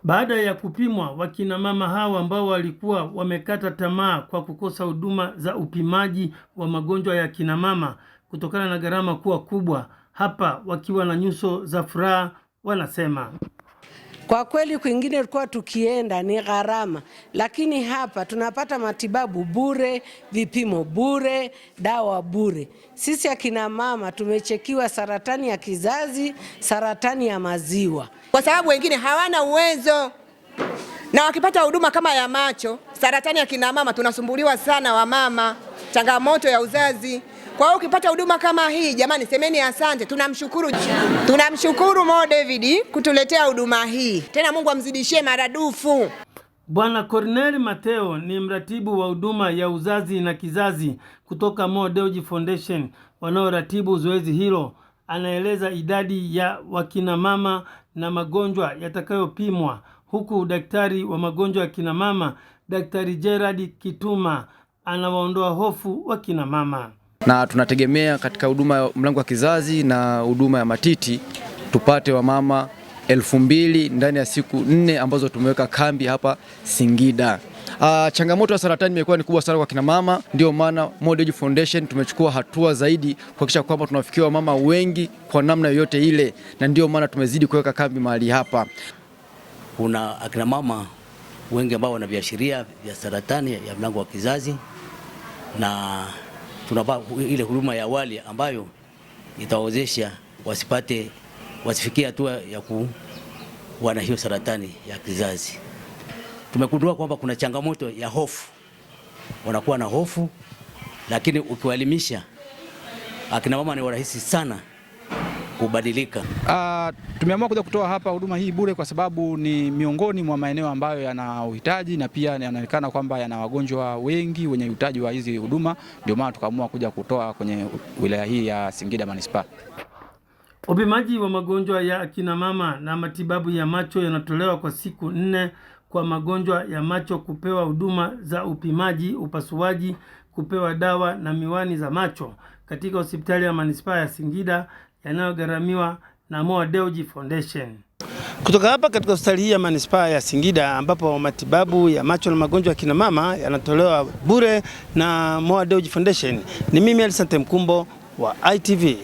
Baada ya kupimwa, wakina mama hawa ambao walikuwa wamekata tamaa kwa kukosa huduma za upimaji wa magonjwa ya kina mama kutokana na gharama kuwa kubwa, hapa wakiwa na nyuso za furaha wanasema, kwa kweli kwingine tulikuwa tukienda ni gharama, lakini hapa tunapata matibabu bure, vipimo bure, dawa bure. Sisi akina mama tumechekiwa saratani ya kizazi, saratani ya maziwa, kwa sababu wengine hawana uwezo, na wakipata huduma kama ya macho, saratani ya kina mama tunasumbuliwa sana wamama, changamoto ya uzazi. Kwa hiyo ukipata huduma kama hii, jamani, semeni asante. Tunamshukuru Mo David kutuletea huduma hii. Tena Mungu amzidishie maradufu. Bwana Cornel Mateo ni mratibu wa huduma ya uzazi na kizazi kutoka Mo Dewji Foundation wanaoratibu zoezi hilo. Anaeleza idadi ya wakina mama na magonjwa yatakayopimwa, huku daktari wa magonjwa ya kina mama Daktari Gerard Kituma anawaondoa hofu wakina mama. Na tunategemea katika huduma ya mlango wa kizazi na huduma ya matiti tupate wamama 2000 ndani ya siku 4 ambazo tumeweka kambi hapa Singida. Changamoto ya saratani imekuwa ni kubwa sana kwa kina mama, ndio maana Mo Dewji Foundation tumechukua hatua zaidi kuhakikisha kwamba tunafikia mama wengi kwa namna yoyote ile, na ndio maana tumezidi kuweka kambi mahali hapa. Kuna akina mama wengi ambao wana viashiria vya saratani ya mlango wa kizazi, na tunapa ile huduma ya awali ambayo itawawezesha wasifikie hatua ya kuwa na hiyo saratani ya kizazi. Tumegundua kwamba kuna changamoto ya hofu, wanakuwa na hofu, lakini ukiwaelimisha akina mama ni rahisi sana kubadilika. Tumeamua kuja kutoa hapa huduma hii bure kwa sababu ni miongoni mwa maeneo ambayo yana uhitaji na pia yanaonekana kwamba yana wagonjwa wengi wenye uhitaji wa hizi huduma, ndio maana tukaamua kuja kutoa kwenye wilaya hii ya Singida Manispaa. Upimaji wa magonjwa ya akina mama na matibabu ya macho yanatolewa kwa siku 4 kwa magonjwa ya macho, kupewa huduma za upimaji, upasuaji, kupewa dawa na miwani za macho katika hospitali ya Manispaa ya Singida yanayogharamiwa na Mo Dewji Foundation. Kutoka hapa katika hospitali hii ya Manispaa ya Singida ambapo matibabu ya macho na magonjwa ya kina mama yanatolewa bure na Mo Dewji Foundation, ni mimi Elisante Mkumbo wa ITV.